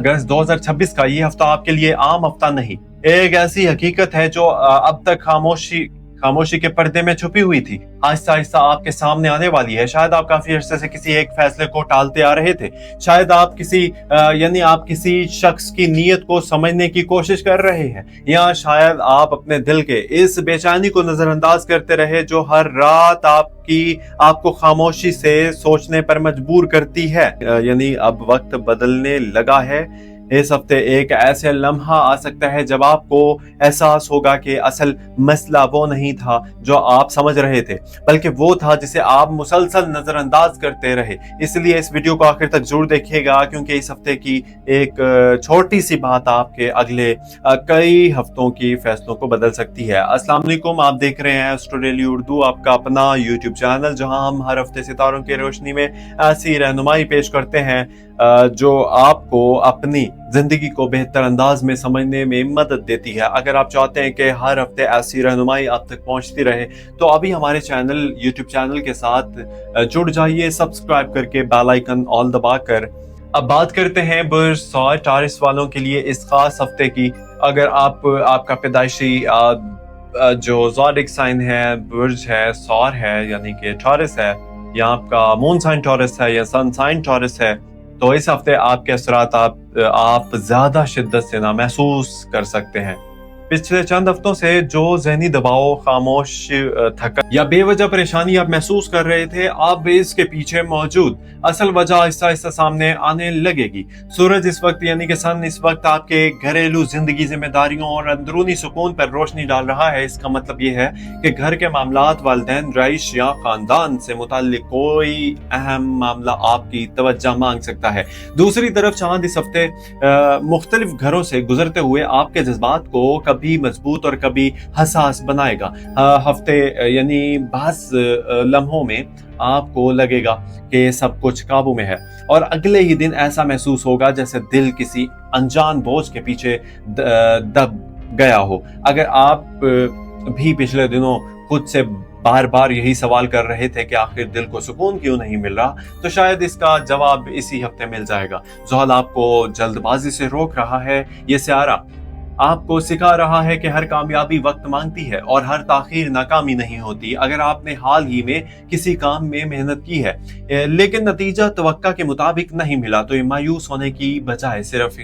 अगस्त 2026 का ये हफ्ता आपके लिए आम हफ्ता नहीं, एक ऐसी हकीकत है जो अब तक खामोशी के पर्दे में छुपी हुई थी, आहिस्ता आहिस्ता आपके सामने आने वाली है। शायद आप काफी अरसे से किसी एक फैसले को टालते आ रहे थे, शायद आप किसी शख्स की नीयत को समझने की कोशिश कर रहे हैं, या शायद आप अपने दिल के इस बेचैनी को नजरअंदाज करते रहे जो हर रात आपको खामोशी से सोचने पर मजबूर करती है। यानी अब वक्त बदलने लगा है। इस हफ्ते एक ऐसे लम्हा आ सकता है जब आपको एहसास होगा कि असल मसला वो नहीं था जो आप समझ रहे थे, बल्कि वो था जिसे आप मुसलसल नजरअंदाज करते रहे। इसलिए इस वीडियो को आखिर तक जरूर देखिएगा, क्योंकि इस हफ्ते की एक छोटी सी बात आपके अगले कई हफ्तों की फैसलों को बदल सकती है। अस्सलाम वालेकुम, आप देख रहे हैं एस्ट्रो डेली उर्दू, आपका अपना यूट्यूब चैनल, जहां हम हर हफ्ते सितारों की रोशनी में ऐसी रहनुमाई पेश करते हैं जो आपको अपनी जिंदगी को बेहतर अंदाज में समझने में मदद देती है। अगर आप चाहते हैं कि हर हफ्ते ऐसी रहनुमाई आप तक पहुंचती रहे, तो अभी हमारे यूट्यूब चैनल के साथ जुड़ जाइए, सब्सक्राइब करके बेल आइकन ऑल दबाकर। अब बात करते हैं बुर्ज सौर टॉरस वालों के लिए इस खास हफ्ते की। अगर आपका पैदाइशी जो ज़ोडिक साइन है, बुर्ज है, सौर है यानी कि टॉरस है, या आपका मून साइन टॉरस है या सन साइन टॉरस है, तो इस हफ्ते आपके असरात आप ज्यादा शिद्दत से ना महसूस कर सकते हैं। पिछले चंद हफ्तों से जो ज़हनी दबाव, खामोश थकन या बेवजह परेशानी आप महसूस कर रहे थे, आप इसके पीछे मौजूद असल वजह आहिस्ता आहिस्ता सामने आने लगेगी। सूरज इस वक्त यानी कि सन इस वक्त आपके घरेलू जिंदगी, जिम्मेदारियों और अंदरूनी सुकून पर रोशनी डाल रहा है। इसका मतलब ये है कि घर के मामलात, वालिदैन, रईश या खानदान से मुताल्लिक कोई अहम मामला आपकी तवज्जो मांग सकता है। दूसरी तरफ चांद इस हफ्ते मुख्तलिफ घरों से गुजरते हुए आपके जज्बात को कभी मजबूत और कभी हसास बनाएगा। हफ्ते यानी बास लम्हों में आपको लगेगा कि सब कुछ काबू में है, और अगले ही दिन ऐसा महसूस होगा जैसे दिल किसी अनजान बोझ के पीछे दब गया हो। अगर आप भी पिछले दिनों खुद से बार बार यही सवाल कर रहे थे कि आखिर दिल को सुकून क्यों नहीं मिल रहा, तो शायद इसका जवाब इसी हफ्ते मिल जाएगा। ज़ोहल आपको जल्दबाजी से रोक रहा है, ये सियारा आपको सिखा रहा है कि हर कामयाबी वक्त मांगती है और हर ताखीर नाकामी नहीं होती। अगर आपने हाल ही में किसी काम में मेहनत की है लेकिन नतीजा तवक्का के मुताबिक नहीं मिला, तो मायूस होने की बजाय सिर्फ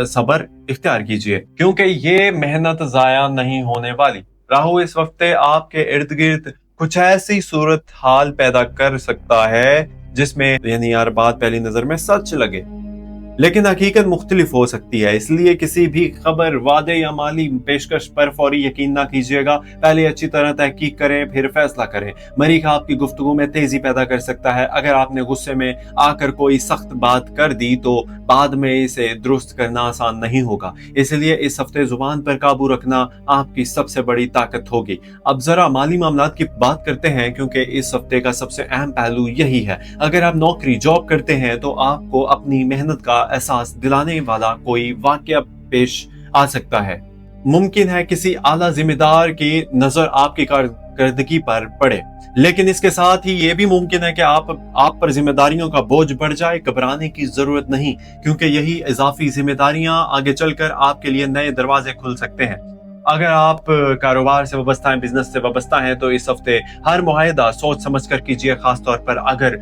सब्र इख्तियार कीजिए, क्योंकि ये मेहनत जाया नहीं होने वाली। राहु इस वक्त आपके इर्द गिर्द कुछ ऐसी सूरत हाल पैदा कर सकता है जिसमें यानी यार बात पहली नजर में सच लगे, लेकिन हकीकत मुख्तलिफ हो सकती है। इसलिए किसी भी खबर, वादे या माली पेशकश पर फौरी यकीन ना कीजिएगा। पहले अच्छी तरह तहकीक करें, फिर फैसला करें। मरीख आपकी गुफ्तगू में तेजी पैदा कर सकता है। अगर आपने गुस्से में आकर कोई सख्त बात कर दी तो बाद में इसे दुरुस्त करना आसान नहीं होगा। इसलिए इस हफ्ते जुबान पर काबू रखना आपकी सबसे बड़ी ताकत होगी। अब जरा माली मामलात की बात करते हैं, क्योंकि इस हफ्ते का सबसे अहम पहलू यही है। अगर आप नौकरी, जॉब करते हैं तो आपको अपनी मेहनत का एहसास दिलाने वाला कोई वाकया पेश आ सकता है। मुमकिन है किसी आला जिम्मेदार की नजर आपकी कारकर्दगी पर पड़े, लेकिन इसके साथ ही ये भी मुमकिन है कि आप पर जिम्मेदारियों का बोझ बढ़ जाए। घबराने की जरूरत नहीं, क्योंकि यही इजाफी जिम्मेदारियां आगे चलकर आपके लिए नए दरवाजे खुल सकते हैं। अगर आप कारोबार से वाबस्ता हैं, बिजनेस से वाबस्ता हैं, तो इस हफ्ते हर मुआहदा सोच समझ कर कीजिए। खासतौर पर अगर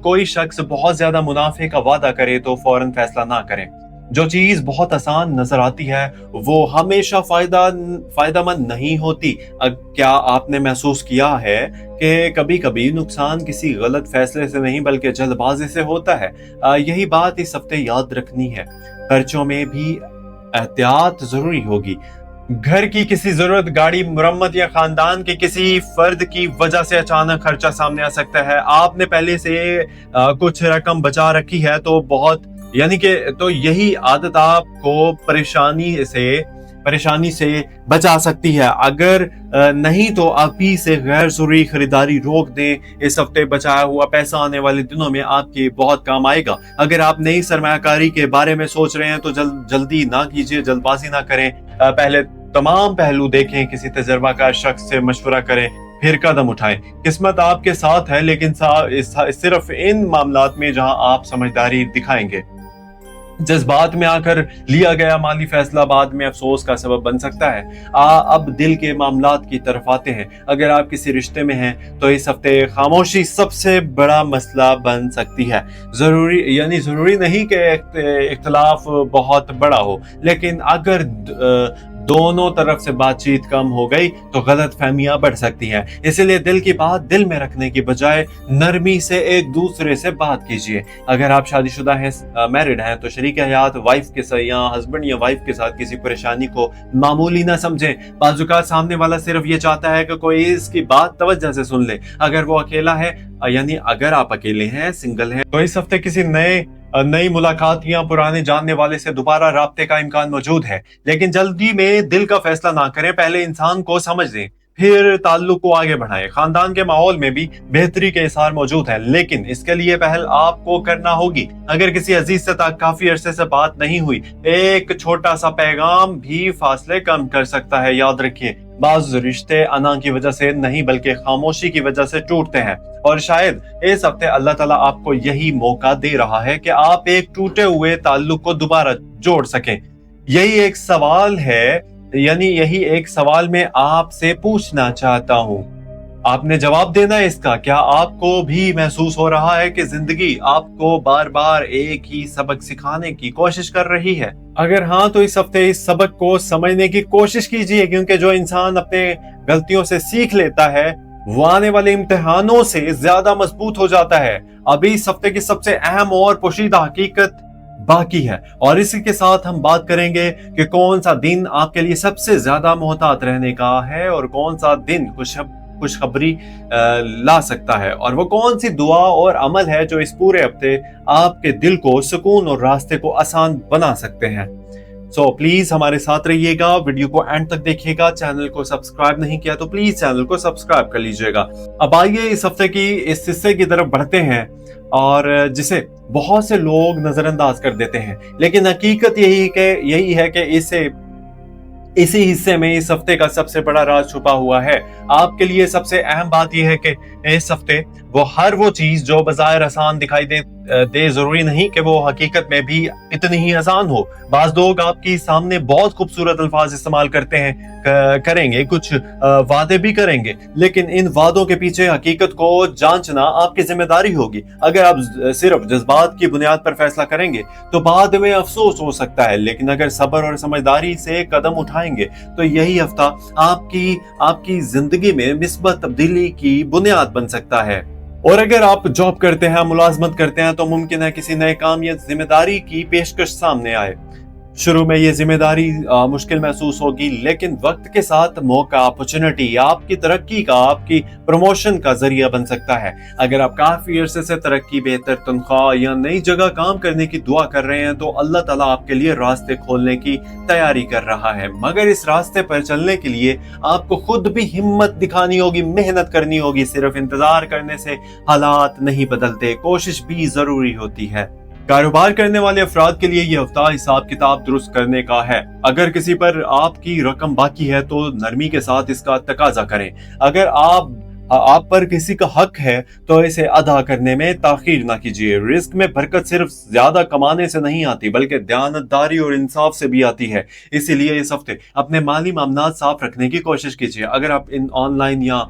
कोई शख्स बहुत ज्यादा मुनाफे का वादा करे तो फौरन फैसला ना करें। जो चीज बहुत आसान नजर आती है वो हमेशा फायदेमंद नहीं होती। क्या आपने महसूस किया है कि कभी कभी नुकसान किसी गलत फैसले से नहीं बल्कि जल्दबाजी से होता है? यही बात इस हफ्ते याद रखनी है। खर्चों में भी एहतियात जरूरी होगी। घर की किसी जरूरत, गाड़ी मुरम्मत या खानदान के किसी फर्द की वजह से अचानक खर्चा सामने आ सकता है। आपने पहले से कुछ रकम बचा रखी है तो यही आदत आपको परेशानी से बचा सकती है। अगर नहीं तो आप ही से गैर जरूरी खरीदारी रोक दें। इस हफ्ते बचाया हुआ पैसा आने वाले दिनों में आपके बहुत काम आएगा। अगर आप नई सरमायाकारी के बारे में सोच रहे हैं तो जल्दी ना कीजिए, जल्दबाजी ना करें। पहले तमाम पहलू देखें, किसी तजर्बाकार शख्स से मशवरा करें, फिर कदम उठाएं। किस्मत आपके साथ है, लेकिन सिर्फ इन मामलात में जहां आप समझदारी दिखाएंगे। जज्बात में आकर लिया गया माली फैसला बाद में अफसोस का सबब बन सकता है। अब दिल के मामलात की तरफ आते हैं। अगर आप किसी रिश्ते में हैं तो इस हफ्ते खामोशी सबसे बड़ा मसला बन सकती है। जरूरी नहीं कि इख्तलाफ बहुत बड़ा हो, लेकिन अगर दोनों तरफ से बातचीत कम हो गई तो गलत फहमियां बढ़ सकती हैं। इसीलिए दिल की बात दिल में रखने की बजाय नरमी से एक दूसरे से बात कीजिए। अगर आप शादीशुदा हैं, मैरिड हैं, तो शरीक हयात वाइफ के साथ या हस्बैंड या वाइफ के साथ किसी परेशानी को मामूली ना समझें। बाजुकात सामने वाला सिर्फ ये चाहता है कि कोई इसकी बात तवज्जो से सुन ले। अगर वो अकेला है, यानी अगर आप अकेले हैं, सिंगल हैं, तो इस हफ्ते किसी नई मुलाकात या पुराने जानने वाले से दोबारा राब्ते का इम्कान मौजूद है। लेकिन जल्दी में दिल का फैसला ना करें, पहले इंसान को समझ लें, फिर ताल्लुक को आगे बढ़ाएं। खानदान के माहौल में भी बेहतरी के इशार मौजूद हैं, लेकिन इसके लिए पहल आपको करना होगी। अगर किसी अजीज से काफी अरसे से बात नहीं हुई, एक छोटा सा पैगाम भी फासले कम कर सकता है। याद रखिए, बाज़ रिश्ते अना की वजह से नहीं बल्कि खामोशी की वजह से टूटते हैं, और शायद इस हफ्ते अल्लाह ताला आपको यही मौका दे रहा है कि आप एक टूटे हुए ताल्लुक को दोबारा जोड़ सकें। यही एक सवाल मैं आपसे पूछना चाहता हूँ। आपने जवाब देना है इसका। क्या आपको भी महसूस हो रहा है कि जिंदगी आपको बार बार एक ही सबक सिखाने की कोशिश कर रही है? अगर हाँ, तो इस हफ्ते इस सबक को समझने की कोशिश कीजिए, क्योंकि जो इंसान अपने गलतियों से सीख लेता है वो आने वाले इम्तिहानों से ज्यादा मजबूत हो जाता है। अभी इस हफ्ते की सबसे अहम और पोशीदा हकीकत बाकी है, और इसी के साथ हम बात करेंगे कि कौन सा दिन आपके लिए सबसे ज्यादा मोहतात रहने का है और कौन सा दिन खुशखबरी ला सकता है, और वो कौन सी दुआ और अमल है जो इस पूरे हफ्ते आपके दिल को सुकून और रास्ते को आसान बना सकते हैं। प्लीज हमारे साथ रहिएगा, वीडियो को एंड तक देखिएगा। चैनल को सब्सक्राइब नहीं किया तो प्लीज चैनल को सब्सक्राइब कर लीजिएगा। अब आइए इस हफ्ते की इस हिस्से की तरफ बढ़ते हैं, और जिसे बहुत से लोग नजरअंदाज कर देते हैं, लेकिन हकीकत यही है कि इसी हिस्से में इस हफ्ते का सबसे बड़ा राज छुपा हुआ है। आपके लिए सबसे अहम बात यह है कि इस हफ्ते वो चीज जो बाज़ाहिर आसान दिखाई दे जरूरी नहीं कि वो हकीकत में भी इतनी ही आसान हो। बाज लोग आपकी सामने बहुत खूबसूरत अल्फाज इस्तेमाल करते हैं, करेंगे, कुछ वादे भी करेंगे, लेकिन इन वादों के पीछे हकीकत को जांचना आपकी जिम्मेदारी होगी। अगर आप सिर्फ जज्बात की बुनियाद पर फैसला करेंगे तो बाद में अफसोस हो सकता है, लेकिन अगर सब्र और समझदारी से कदम उठाएंगे तो यही हफ्ता आपकी जिंदगी में मिस्बत तब्दीली की बुनियाद बन सकता है। और अगर आप जॉब करते हैं, मुलाजमत करते हैं, तो मुमकिन है किसी नए काम या जिम्मेदारी की पेशकश सामने आए। शुरू में ये जिम्मेदारी मुश्किल महसूस होगी, लेकिन वक्त के साथ मौका, अपॉर्चुनिटी आपकी तरक्की का, आपकी प्रमोशन का जरिया बन सकता है। अगर आप काफी अरसे से तरक्की, बेहतर तनख्वाह या नई जगह काम करने की दुआ कर रहे हैं, तो अल्लाह ताला आपके लिए रास्ते खोलने की तैयारी कर रहा है। मगर इस रास्ते पर चलने के लिए आपको खुद भी हिम्मत दिखानी होगी, मेहनत करनी होगी। सिर्फ इंतजार करने से हालात नहीं बदलते, कोशिश भी जरूरी होती है। कारोबार करने वाले अफराद के लिए यह हफ्ता हिसाब किताब दुरुस्त करने का है। अगर किसी पर आपकी रकम बाकी है तो नरमी के साथ इसका तकाजा करें। अगर आप पर किसी का हक है तो इसे अदा करने में ताखीर ना कीजिए। रिस्क में बरकत सिर्फ ज्यादा कमाने से नहीं आती, बल्कि दयानतदारी और इंसाफ से भी आती है। इसीलिए इस हफ्ते अपने माली मामलात साफ रखने की कोशिश कीजिए। अगर आप इन ऑनलाइन या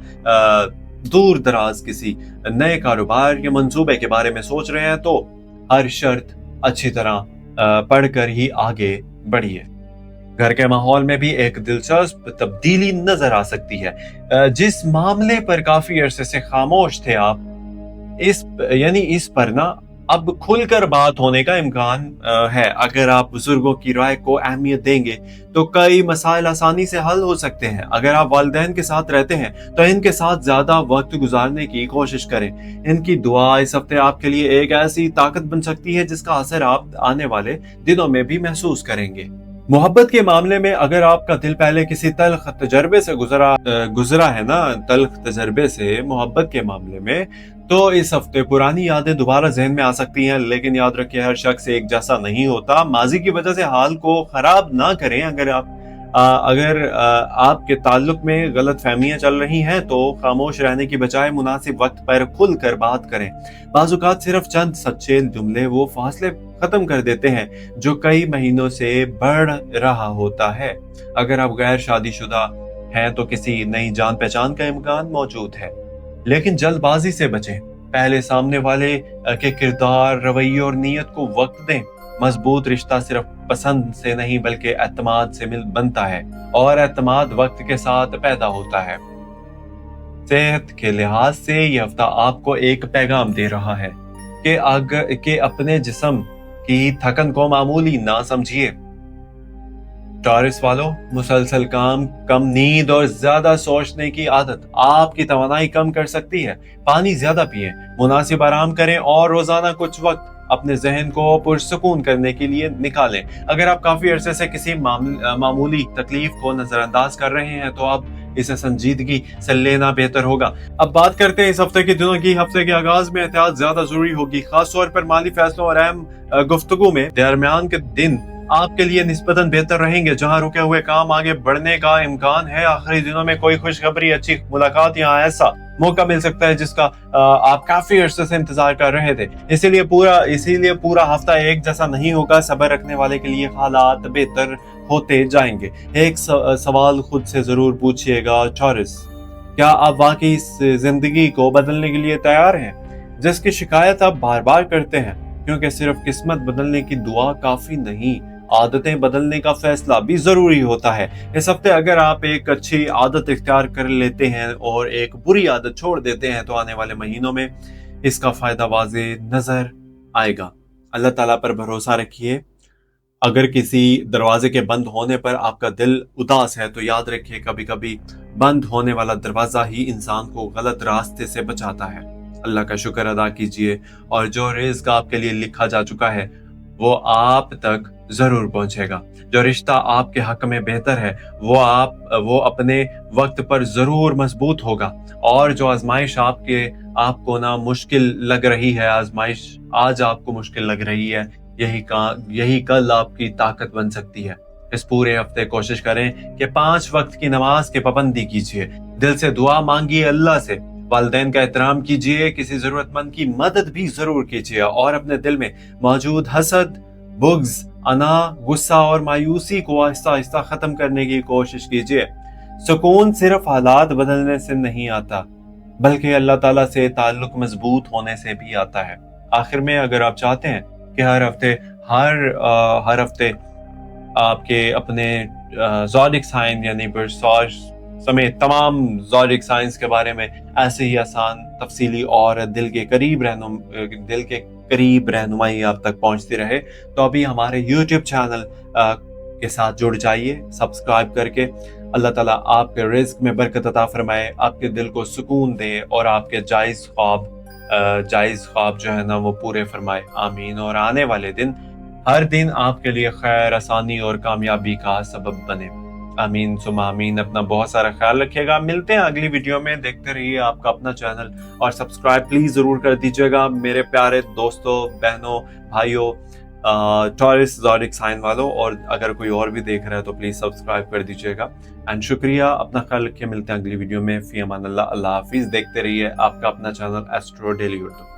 दूर दराज किसी नए कारोबार या मंसूबे के बारे में सोच रहे हैं, तो हर शर्त अच्छी तरह पढ़कर ही आगे बढ़िए। घर के माहौल में भी एक दिलचस्प तब्दीली नजर आ सकती है। जिस मामले पर काफी अरसे से खामोश थे आप, इस पर ना अब खुलकर बात होने का इम्कान है। अगर आप बुजुर्गों की राय को अहमियत देंगे तो कई मसाइल आसानी से हल हो सकते हैं। अगर आप वालिदैन के साथ रहते हैं तो इनके साथ ज्यादा वक्त गुजारने की कोशिश करें। इनकी दुआ इस हफ्ते आपके लिए एक ऐसी ताकत बन सकती है जिसका असर आप आने वाले दिनों में भी महसूस करेंगे। मोहब्बत के मामले में अगर आपका दिल पहले किसी तल्ख तजर्बे से गुजरा है ना, तल्ख तजर्बे से मोहब्बत के मामले में, तो इस हफ्ते पुरानी यादें दोबारा जहन में आ सकती हैं। लेकिन याद रखिए, हर शख्स एक जैसा नहीं होता। माजी की वजह से हाल को खराब ना करें। अगर اگر آپ کے تعلق میں غلط فہمیاں چل رہی ہیں تو خاموش رہنے کی بجائے مناسب وقت پر کھل کر بات کریں۔ بعض اوقات صرف چند سچے جملے وہ فاصلے ختم کر دیتے ہیں جو کئی مہینوں سے بڑھ رہا ہوتا ہے۔ اگر آپ غیر شادی شدہ ہیں تو کسی نئی جان پہچان کا امکان موجود ہے، لیکن جلد بازی سے بچیں۔ پہلے سامنے والے کے کردار، رویے اور نیت کو وقت دیں۔ مضبوط رشتہ صرف پسند سے نہیں بلکہ اعتماد سے بنتا ہے، اور اعتماد وقت کے ساتھ پیدا ہوتا ہے۔ صحت کے لحاظ سے یہ ہفتہ آپ کو ایک پیغام دے رہا ہے کہ اپنے جسم کی تھکن کو معمولی نہ سمجھیے۔ ٹارس والوں، مسلسل کام، کم نیند اور زیادہ سوچنے کی عادت آپ کی توانائی کم کر سکتی ہے۔ پانی زیادہ پئیں، مناسب آرام کریں اور روزانہ کچھ وقت اپنے ذہن کو پرسکون کرنے کے لیے نکالیں۔ اگر آپ کافی عرصے سے کسی معمولی تکلیف کو نظر انداز کر رہے ہیں تو اب اسے سنجیدگی سے لینا بہتر ہوگا۔ اب بات کرتے ہیں اس ہفتے کے دنوں کی۔ ہفتے کے آغاز میں احتیاط زیادہ ضروری ہوگی، خاص طور پر مالی فیصلوں اور اہم گفتگو میں۔ درمیان کے دن آپ کے لیے نسبتاً بہتر رہیں گے، جہاں رکے ہوئے کام آگے بڑھنے کا امکان ہے۔ آخری دنوں میں کوئی خوشخبری، اچھی ملاقات یا ایسا موقع مل سکتا ہے جس کا آپ کافی عرصے سے انتظار کر رہے تھے۔ اسی لیے پورا ہفتہ ایک جیسا نہیں ہوگا۔ صبر رکھنے والے کے لیے حالات بہتر ہوتے جائیں گے۔ ایک سوال خود سے ضرور پوچھیے گا، ٹارس، کیا آپ واقعی اس زندگی کو بدلنے کے لیے تیار ہیں جس کی شکایت آپ بار بار کرتے ہیں؟ کیونکہ صرف قسمت بدلنے کی دعا کافی نہیں، عادتیں بدلنے کا فیصلہ بھی ضروری ہوتا ہے۔ اس ہفتے اگر آپ ایک اچھی عادت اختیار کر لیتے ہیں اور ایک بری عادت چھوڑ دیتے ہیں تو آنے والے مہینوں میں اس کا فائدہ واضح نظر آئے گا۔ اللہ تعالیٰ پر بھروسہ رکھیے۔ اگر کسی دروازے کے بند ہونے پر آپ کا دل اداس ہے تو یاد رکھیے، کبھی کبھی بند ہونے والا دروازہ ہی انسان کو غلط راستے سے بچاتا ہے۔ اللہ کا شکر ادا کیجیے، اور جو رزق آپ کے لیے لکھا جا چکا ہے وہ آپ تک ضرور پہنچے گا۔ جو رشتہ آپ کے حق میں بہتر ہے وہ اپنے وقت پر ضرور مضبوط ہوگا، اور جو آزمائش آپ کو نہ مشکل لگ رہی ہے، آزمائش آج آپ کو مشکل لگ رہی ہے، یہی کل آپ کی طاقت بن سکتی ہے۔ اس پورے ہفتے کوشش کریں کہ 5 وقت کی نماز کی پابندی کیجیے، دل سے دعا مانگیے اللہ سے، والدین کا احترام کیجیے، کسی ضرورت مند کی مدد بھی ضرور کیجیے، اور اپنے دل میں موجود حسد، بغض، انا، غصہ اور مایوسی کو آہستہ آہستہ ختم کرنے کی کوشش کیجیے۔ سکون صرف حالات بدلنے سے نہیں آتا بلکہ اللہ تعالیٰ سے تعلق مضبوط ہونے سے بھی آتا ہے۔ آخر میں اگر آپ چاہتے ہیں کہ ہر ہفتے آپ کے اپنے زوڈک سائن یعنی برساج سمیت تمام زوڈک سائنس کے بارے میں ایسے ہی آسان، تفصیلی اور دل کے قریب رہنمائی آپ تک پہنچتی رہے تو ابھی ہمارے یوٹیوب چینل کے ساتھ جڑ جائیے، سبسکرائب کر کے۔ اللہ تعالیٰ آپ کے رزق میں برکت عطا فرمائے، آپ کے دل کو سکون دے اور آپ کے جائز خواب جو ہے نا وہ پورے فرمائے، آمین۔ اور آنے والے دن ہر دن آپ کے لیے خیر، آسانی اور کامیابی کا سبب بنے، آمین ثم آمین۔ اپنا بہت سارا خیال رکھیے گا، ملتے ہیں اگلی ویڈیو میں۔ دیکھتے رہیے آپ کا اپنا چینل، اور سبسکرائب پلیز ضرور کر دیجیے گا میرے پیارے دوستوں، بہنوں، بھائیوں، ٹارس زوڈک سائن والوں، اور اگر کوئی اور بھی دیکھ رہا ہے تو پلیز سبسکرائب کر دیجیے گا۔ اینڈ شکریہ، اپنا خیال رکھیے، ملتے ہیں اگلی ویڈیو میں۔ فی امان اللہ، اللہ حافظ۔ دیکھتے رہیے آپ کا اپنا چینل ایسٹرو ڈیلی اردو۔